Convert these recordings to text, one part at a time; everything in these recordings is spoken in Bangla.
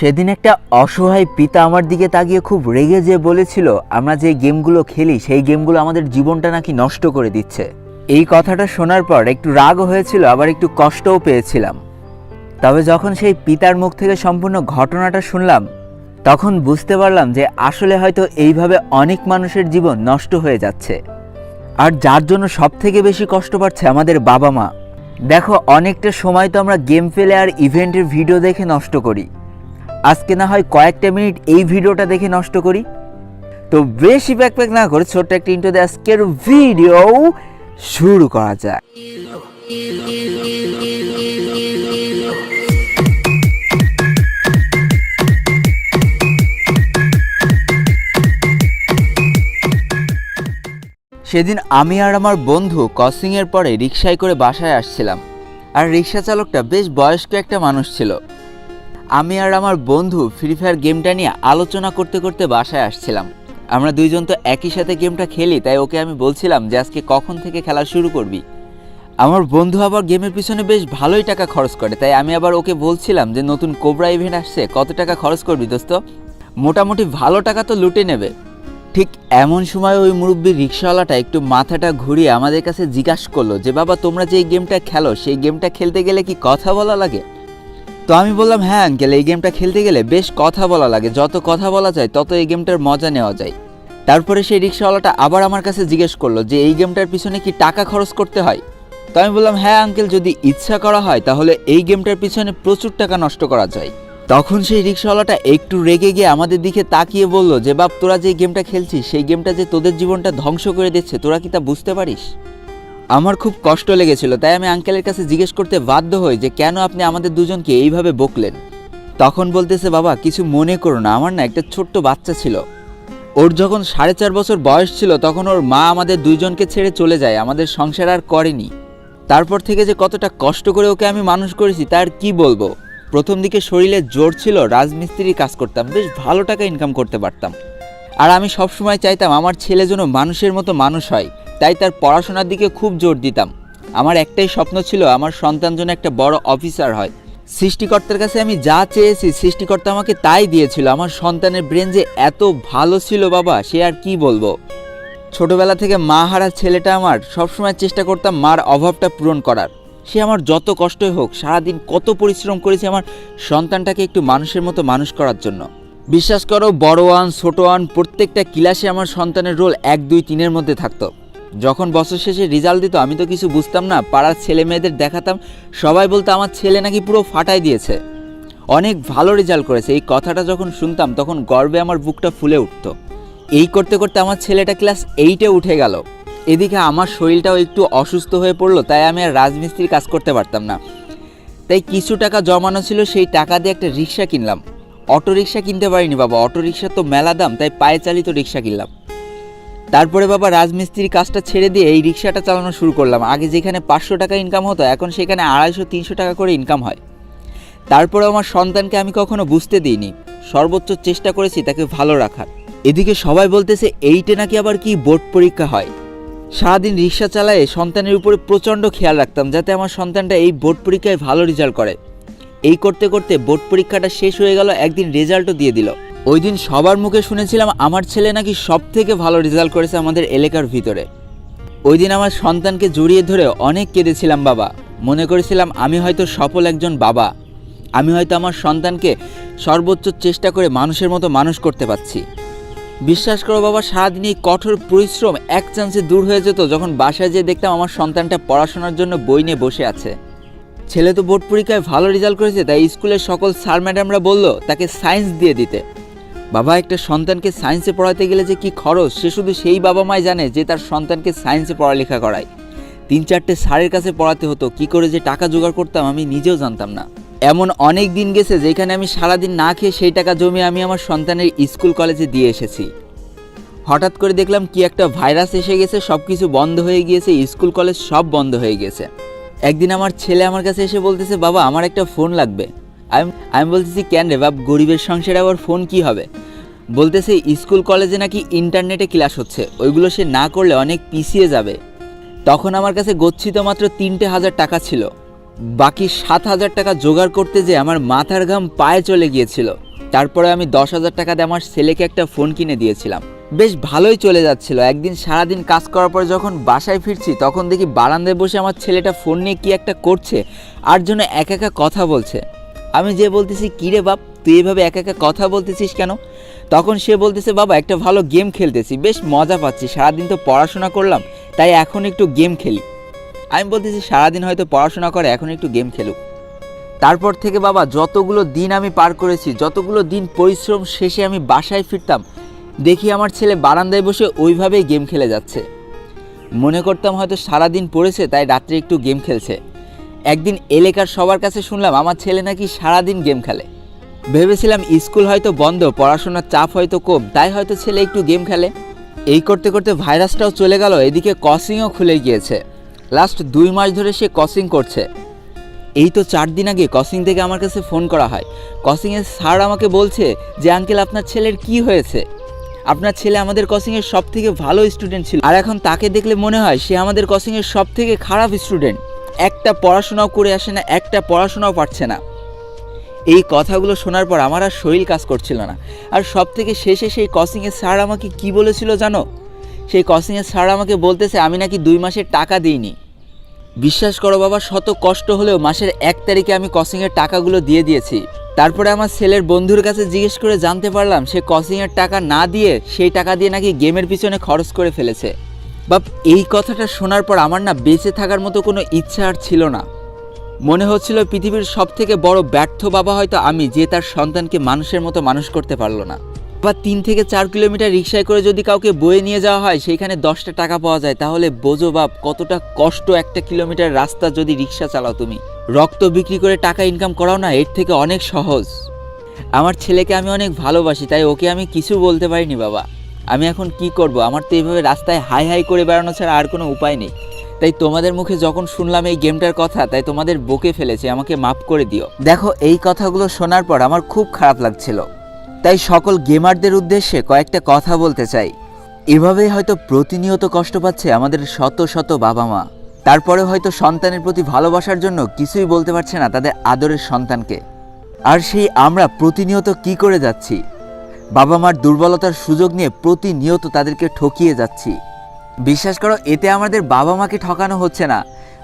সেদিন একটা অসহায় পিতা আমার দিকে তাকিয়ে খুব রেগে যেয়ে বলেছিল, আমরা যে গেমগুলো খেলি সেই গেমগুলো আমাদের জীবনটা নাকি নষ্ট করে দিচ্ছে। এই কথাটা শোনার পর একটু রাগও হয়েছিল, আবার একটু কষ্টও পেয়েছিলাম। তবে যখন সেই পিতার মুখ থেকে সম্পূর্ণ ঘটনাটা শুনলাম, তখন বুঝতে পারলাম যে আসলে হয়তো এইভাবে অনেক মানুষের জীবন নষ্ট হয়ে যাচ্ছে। আর যার জন্য সবথেকে বেশি কষ্ট পাচ্ছে আমাদের বাবা মা। দেখো, অনেকটা সময় তো আমরা গেম ফেলে আর ইভেন্টের ভিডিও দেখে নষ্ট করি। আজকে না হয় কয়েকটা মিনিট এই ভিডিওটা দেখে নষ্ট করি। তো বেশি প্যাক না করে ছোট্ট একটা ইন্ট্রো দিয়ে আজকের ভিডিও শুরু করা যাক। সেদিন আমি আর আমার বন্ধু ক্রসিংয়ের পরে রিকশায় করে বাসায় আসছিলাম। আর রিকশা চালকটা বেশ বয়স্ক একটা মানুষ ছিল। আমি আর আমার বন্ধু ফ্রি ফায়ার গেমটা নিয়ে আলোচনা করতে করতে বাসায় আসছিলাম। আমরা দুইজন তো একই সাথে গেমটা খেলি, তাই ওকে আমি বলছিলাম যে আজকে কখন থেকে খেলা শুরু করবি। আমার বন্ধু আবার গেমের পিছনে বেশ ভালোই টাকা খরচ করে, তাই আমি আবার ওকে বলছিলাম যে নতুন কোবরা ইভেন্ট আসছে, কত টাকা খরচ করবি দোস্ত? মোটামুটি ভালো টাকা তো লুটে নেবে। ঠিক এমন সময় ওই মুরব্বীর রিক্সাওয়ালাটা একটু মাথাটা ঘুরিয়ে আমাদের কাছে জিজ্ঞাসা করলো যে, বাবা তোমরা যে এই গেমটা খেলো সেই গেমটা খেলতে গেলে কি কথা বলা লাগে? তো আমি বললাম, হ্যাঁ আঙ্কেল, এই গেমটা খেলতে গেলে বেশ কথা বলা লাগে, যত কথা বলা যায় তত এই গেমটার মজা নেওয়া যায়। তারপরে সেই রিক্সাওয়ালাটা আবার আমার কাছে জিজ্ঞেস করলো যে এই গেমটার পিছনে কি টাকা খরচ করতে হয়? তো আমি বললাম, হ্যাঁ আঙ্কেল, যদি ইচ্ছা করা হয় তাহলে এই গেমটার পিছনে প্রচুর টাকা নষ্ট করা যায়। তখন সেই রিক্সাওয়ালাটা একটু রেগে গিয়ে আমাদের দিকে তাকিয়ে বলল যে, বাপ তোরা যে গেমটা খেলছিস সেই গেমটা যে তোদের জীবনটা ধ্বংস করে দিচ্ছে, তোরা কি তা বুঝতে পারিস? আমার খুব কষ্ট লেগেছিল, তাই আমি আঙ্কেলের কাছে জিজ্ঞেস করতে বাধ্য হই যে কেন আপনি আমাদের দুজনকে এইভাবে বকলেন। তখন বলতেছে, বাবা কিছু মনে করো না, আমার না একটা ছোট্ট বাচ্চা ছিল। ওর যখন 4.5 বছর বয়স ছিল তখন ওর মা আমাদের দুইজনকে ছেড়ে চলে যায়, আমাদের সংসার আর করেনি। তারপর থেকে যে কতটা কষ্ট করে ওকে আমি মানুষ করেছি তার কি বলবো। প্রথম দিকে শরীরে জোর ছিল, রাজমিস্ত্রির কাজ করতাম, বেশ ভালো টাকা ইনকাম করতে পারতাম। আর আমি সবসময় চাইতাম আমার ছেলে যেন মানুষের মতো মানুষ হয়, তাই তার পড়াশোনার দিকে খুব জোর দিতাম। আমার একটাই স্বপ্ন ছিল, আমার সন্তান যেন একটা বড় অফিসার হয়। সৃষ্টিকর্তার কাছে আমি যা চেয়েছি সৃষ্টিকর্তা আমাকে তাই দিয়েছিল। আমার সন্তানের ব্রেন যে এত ভালো ছিল বাবা, সে আর কি বলবো। ছোটবেলা থেকে মা হারা ছেলেটা আমার, সবসময় চেষ্টা করতাম মার অভাবটা পূরণ করার। সে আমার যত কষ্টই হোক, সারাদিন কত পরিশ্রম করেছে আমার সন্তানটাকে একটু মানুষের মতো মানুষ করার জন্য। বিশ্বাস করো, বড় ওয়ান ছোট ওয়ান প্রত্যেকটা ক্লাসে আমার সন্তানের রোল 1, 2, 3-এর মধ্যে থাকতো। যখন বছর শেষে রেজাল্ট দিত আমি তো কিছু বুঝতাম না, পাড়ার ছেলে মেয়েদের দেখাতাম, সবাই বলতো আমার ছেলে নাকি পুরো ফাটাই দিয়েছে, অনেক ভালো রেজাল্ট করেছে। এই কথাটা যখন শুনতাম তখন গর্বে আমার বুকটা ফুলে উঠতো। এই করতে করতে আমার ছেলেটা ক্লাস 8-এ উঠে গেল। এদিকে আমার শরীরটাও একটু অসুস্থ হয়ে পড়লো, তাই আমি আর রাজমিস্ত্রির কাজ করতে পারতাম না। তাই কিছু টাকা জমানো ছিল, সেই টাকা দিয়ে একটা রিক্সা কিনলাম। অটো রিক্সা কিনতে পারিনি বাবা, অটো রিক্সা তো মেলা দাম, তাই পায়ে চালিত রিক্সা কিনলাম। তারপরে বাবা রাজমিস্ত্রির কাজটা ছেড়ে দিয়ে এই রিক্সাটা চালানো শুরু করলাম। আগে যেখানে 500 টাকা ইনকাম হতো এখন সেখানে 250-300 টাকা করে ইনকাম হয়। তারপরে আমার সন্তানকে আমি কখনো বুঝতে দিইনি, সর্বোচ্চ চেষ্টা করেছি তাকে ভালো রাখার। এদিকে সবাই বলতেছে 8-এ নাকি আবার কি বোর্ড পরীক্ষা হয়। সারাদিন রিক্সা চালায়ে সন্তানের উপরে প্রচণ্ড খেয়াল রাখতাম যাতে আমার সন্তানটা এই বোর্ড পরীক্ষায় ভালো রেজাল্ট করে। এই করতে করতে বোর্ড পরীক্ষাটা শেষ হয়ে গেল, একদিন রেজাল্টও দিয়ে দিল। ওই দিন সবার মুখে শুনেছিলাম আমার ছেলে নাকি সব থেকে ভালো রেজাল্ট করেছে আমাদের এলাকার ভিতরে। ওই দিন আমার সন্তানকে জড়িয়ে ধরে অনেক কেঁদেছিলাম বাবা। মনে করেছিলাম আমি হয়তো সফল একজন বাবা, আমি হয়তো আমার সন্তানকে সর্বোচ্চ চেষ্টা করে মানুষের মতো মানুষ করতে পারছি। বিশ্বাস করো বাবা, সারাদিন এই কঠোর পরিশ্রম এক চান্সে দূর হয়ে যেত যখন বাসায় যেয়ে দেখতাম আমার সন্তানটা পড়াশোনার জন্য বই নিয়ে বসে আছে। ছেলে তো বোর্ড পরীক্ষায় ভালো রেজাল্ট করেছে, তাই স্কুলের সকল স্যার ম্যাডামরা বলল তাকে সায়েন্স দিয়ে দিতে। বাবা, একটা সন্তানকে সায়েন্সে পড়াতে গেলে যে কি খরচ সে শুধু সেই বাবা মাই জানে যে তার সন্তানকে সায়েন্সে পড়ালেখা করায়। 3-4টে স্যারের কাছে পড়াতে হতো, কি করে যে টাকা জোগাড় করতাম আমি নিজেও জানতাম না। এমন অনেক দিন গেছে যেখানে আমি সারাদিন না খেয়ে সেই টাকা জমিয়ে আমি আমার সন্তানের স্কুল কলেজে দিয়ে এসেছি। হঠাৎ করে দেখলাম কি একটা ভাইরাস এসে গেছে, সব কিছু বন্ধ হয়ে গিয়েছে, স্কুল কলেজ সব বন্ধ হয়ে গেছে। একদিন আমার ছেলে আমার কাছে এসে বলতেছে, বাবা আমার একটা ফোন লাগবে। আমি বলতেছি, কেন রে বাপ, গরিবের সংসারে আবার ফোন কি হবে? বলতেছে স্কুল কলেজে নাকি ইন্টারনেটে ক্লাস হচ্ছে, ওইগুলো সে না করলে অনেক পিছিয়ে যাবে। তখন আমার কাছে গচ্ছিত মাত্র 3,000 টাকা ছিল। বাকি 7,000 টাকা জোগাড় করতে যে আমার মাথার ঘাম পায়ে চলে গিয়েছিল। তারপরে আমি 10,000 টাকা দিয়ে আমার ছেলেকে একটা ফোন কিনে দিয়েছিলাম। বেশ ভালোই চলে যাচ্ছিল। একদিন সারাদিন কাজ করার পর যখন বাসায় ফিরছি তখন দেখি বারান্দায় বসে আমার ছেলেটা ফোন নিয়ে কি একটা করছে আর জন্য একা একা কথা বলছে। আমি যে বলতেছি কী রে বাপ, তুই এভাবে একা একা কথা বলতেছিস কেন? তখন সে বলতেছে, বাবা একটা ভালো গেম খেলতেছি, বেশ মজা পাচ্ছি, সারাদিন তো পড়াশোনা করলাম তাই এখন একটু গেম খেলি। আমি বলতেছি সারাদিন হয়তো পড়াশোনা করে, এখন একটু গেম খেলুক। তারপর থেকে বাবা যতগুলো দিন আমি পার করেছি, যতগুলো দিন পরিশ্রম শেষে আমি বাসায় ফিরতাম, দেখি আমার ছেলে বারান্দায় বসে ওইভাবেই গেম খেলে যাচ্ছে। মনে করতাম হয়তো সারাদিন পড়েছে তাই রাত্রে একটু গেম খেলছে। একদিন এলাকার সবার কাছে শুনলাম আমার ছেলে নাকি সারাদিন গেম খেলে। ভেবেছিলাম স্কুল হয়তো বন্ধ, পড়াশোনার চাপ হয়তো কম, তাই হয়তো ছেলে একটু গেম খেলে। এই করতে করতে ভাইরাসটাও চলে গেল, এদিকে কসিংও খুলে গিয়েছে। লাস্ট 2 মাস ধরে সে কসিং করছে। এই তো 4 দিন আগে কসিং থেকে আমার কাছে ফোন করা হয়। কসিংয়ের স্যার আমাকে বলছে যে আঙ্কেল আপনার ছেলের কি হয়েছে? আপনার ছেলে আমাদের কসিংয়ের সব থেকে ভালো স্টুডেন্ট ছিল, আর এখন তাকে দেখলে মনে হয় সে আমাদের কসিংয়ের সব থেকে খারাপ স্টুডেন্ট। একটা পড়াশোনাও করে আসে না, একটা পড়াশোনাও পারছে না। এই কথাগুলো শোনার পর আমার আর শরীর কাজ করছিল না। আর সব থেকে শেষে সেই কসিংয়ের স্যার আমাকে কি বলেছিল জানো? সেই কসিংয়ের স্যার আমাকে বলতেছে আমি নাকি 2 মাসের টাকা দিইনি। বিশ্বাস করো বাবা, শত কষ্ট হলেও মাসের 1 তারিখে আমি কসিংয়ের টাকাগুলো দিয়ে দিয়েছি। তারপরে আমার ছেলের বন্ধুর কাছে জিজ্ঞেস করে জানতে পারলাম সে কসিংয়ের টাকা না দিয়ে সেই টাকা দিয়ে নাকি গেমের পিছনে খরচ করে ফেলেছে। বাপ, এই কথাটা শোনার পর আমার না বেঁচে থাকার মতো কোনো ইচ্ছা আর ছিল না। মনে হচ্ছিল পৃথিবীর সব থেকে বড় ব্যর্থ বাবা হয়তো আমি, যে তার সন্তানকে মানুষের মতো মানুষ করতে পারলো না। বা 3 থেকে 4 কিলোমিটার রিক্সায় করে যদি কাউকে বয়ে নিয়ে যাওয়া হয়, সেইখানে 10টা টাকা পাওয়া যায়, তাহলে বোঝো বাপ কতটা কষ্ট 1 কিলোমিটার রাস্তা যদি রিক্সা চালাও তুমি। রক্ত বিক্রি করে টাকা ইনকাম করাও না এর থেকে অনেক সহজ। আমার ছেলেকে আমি অনেক ভালোবাসি, তাই ওকে আমি কিছু বলতে পারিনি বাবা। আমি এখন কি করব? আমার তো এইভাবে রাস্তায় হাই হাই করে বেড়ানো ছাড়া আর কোনো উপায় নেই। তাই তোমাদের মুখে যখন শুনলাম এই গেমটার কথা, তাই তোমাদের বকে ফেলেছি, আমাকে মাফ করে দিও। দেখো, এই কথাগুলো শোনার পর আমার খুব খারাপ লাগছিল। তাই সকল গেমারদের উদ্দেশ্যে কয়েকটা কথা বলতে চাই। এভাবেই হয়তো প্রতিনিয়ত কষ্ট পাচ্ছে আমাদের শত শত বাবা মা। তারপরে হয়তো সন্তানের প্রতি ভালোবাসার জন্য কিছুই বলতে পারছে না তাদের আদরের সন্তানকে। আর সেই আমরা প্রতিনিয়ত কি করে যাচ্ছি? বাবা মার দুর্বলতার সুযোগ নিয়ে প্রতিনিয়ত তাদেরকে ঠকিয়ে যাচ্ছি। বিশ্বাস করো, এতে আমাদের বাবা মাকে ঠকানো হচ্ছে না,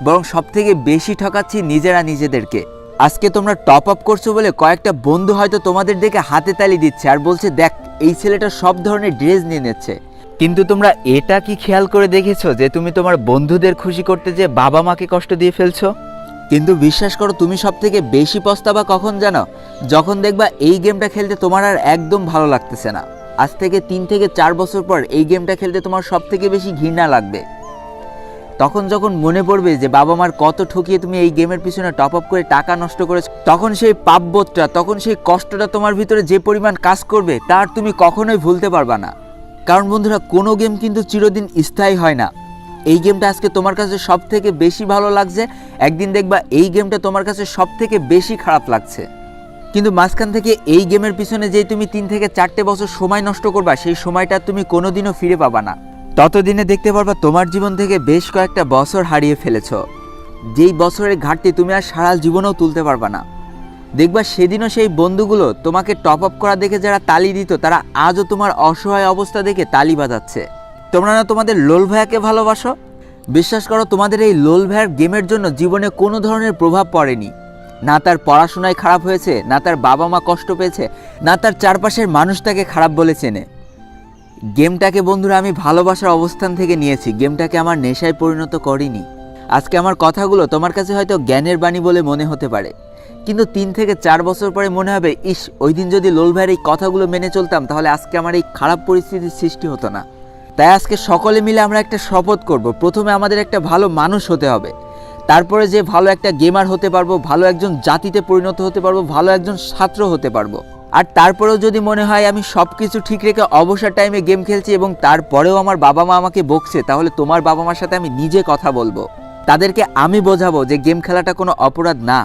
বরং সবথেকে বেশি ঠকাচ্ছি নিজেরা নিজেদেরকে। আজকে তোমরা টপ আপ করছো বলে কয়েকটা বন্ধু হয়তো তোমাদের দেখে হাতে তালি দিচ্ছে আর বলছে দেখ এই ছেলেটা সব ধরনের ড্রেস নিয়ে নিচ্ছে। কিন্তু তোমরা এটা কি খেয়াল করে দেখেছো যে তুমি তোমার বন্ধুদের খুশি করতে যে বাবা মাকে কষ্ট দিয়ে ফেলছো? কিন্তু বিশ্বাস করো, তুমি সব থেকে বেশি পস্তাবা কখন জানো? যখন দেখবা এই গেমটা খেলতে তোমার আর একদম ভালো লাগতেছে না। আজ থেকে 3 থেকে 4 বছর পর এই গেমটা খেলতে তোমার সব থেকে বেশি ঘৃণা লাগবে। তখন যখন মনে পড়বে যে বাবা মার কত ঠকিয়ে তুমি এই গেমের পিছনে টপ আপ করে টাকা নষ্ট করেছো, তখন সেই পাপবোধটা, তখন সেই কষ্টটা তোমার ভিতরে যে পরিমাণ কাজ করবে তার তুমি কখনোই ভুলতে পারবা না। কারণ বন্ধুরা, কোনো গেম কিন্তু চিরদিন স্থায়ী হয় না। এই গেমটা আজকে তোমার কাছে সব থেকে বেশি ভালো লাগছে, একদিন দেখবা এই গেমটা তোমার কাছে সব থেকে বেশি খারাপ লাগছে। কিন্তু মাঝখান থেকে এই গেমের পিছনে যে তুমি 3 থেকে 4টে বছর সময় নষ্ট করবা, সেই সময়টা তুমি কোনোদিনও ফিরে পাবা না। ততদিনে দেখতে পারবা তোমার জীবন থেকে বেশ কয়েকটা বছর হারিয়ে ফেলেছ, যেই বছরের ঘাটতি তুমি আর সারা জীবনেও তুলতে পারবা না। দেখবা সেদিনও সেই বন্ধুগুলো তোমাকে টপ আপ করা দেখে যারা তালি দিত, তারা আজও তোমার অসহায় অবস্থা দেখে তালি বাজাচ্ছে। তোমরা না তোমাদের লোল ভাইয়াকে ভালোবাসো? বিশ্বাস করো, তোমাদের এই লোল ভাইয়ার গেমের জন্য জীবনে কোনো ধরনের প্রভাব পড়েনি। না তার পড়াশোনায় খারাপ হয়েছে, না তার বাবা মা কষ্ট পেয়েছে, না তার চারপাশের মানুষ তাকে খারাপ বলে চেনে। গেমটাকে বন্ধুরা আমি ভালোবাসার অবস্থান থেকে নিয়েছি, গেমটাকে আমার নেশায় পরিণত করিনি। আজকে আমার কথাগুলো তোমার কাছে হয়তো জ্ঞানের বাণী বলে মনে হতে পারে, কিন্তু 3 থেকে 4 বছর পরে মনে হবে ইস, ওই দিন যদি লোল ভাইয়ের এই কথাগুলো মেনে চলতাম তাহলে আজকে আমার এই খারাপ পরিস্থিতির সৃষ্টি হতো না। তাই আজকে সকলে মিলে আমরা একটা শপথ করব, প্রথমে আমাদের একটা ভালো মানুষ হতে হবে, তারপরে যে ভালো একটা গেমার হতে পারবো, ভালো একজন জাতিতে পরিণত হতে পারবো, ভালো একজন ছাত্র হতে পারবো। আর তারপরেও যদি মনে হয় আমি সব কিছু ঠিক রেখে অবসর টাইমে গেম খেলছি এবং তারপরেও আমার বাবা মা আমাকে বকছে, তাহলে তোমার বাবা মার সাথে আমি নিজে কথা বলবো, তাদেরকে আমি বোঝাবো যে গেম খেলাটা কোনো অপরাধ না।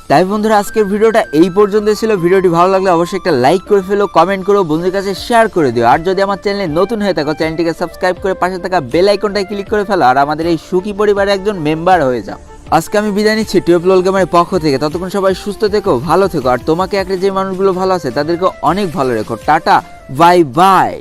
তাই বন্ধুরা, আজকের ভিডিওটা এই পর্যন্ত ছিল। ভিডিওটি ভালো লাগলে অবশ্যই একটা লাইক করে ফেলো, কমেন্ট করো, বন্ধুদের কাছে শেয়ার করে দিও। আর যদি আমার চ্যানেলে নতুন হয়ে থাকো, চ্যানেলটিকে সাবস্ক্রাইব করে পাশে থাকা বেল আইকনটায় ক্লিক করে ফেলো আর আমাদের এই সুখী পরিবারের একজন মেম্বার হয়ে যাও। আজকে আমি বিদায় নিচ্ছি টুয়েলভ গেমারের পক্ষ থেকে। ততক্ষণ সবাই সুস্থ থেকো, ভালো থেকো, আর তোমাকে একটা যে মানুষগুলো ভালো আছে তাদেরকে অনেক ভালো রেখো। Tata, bye bye.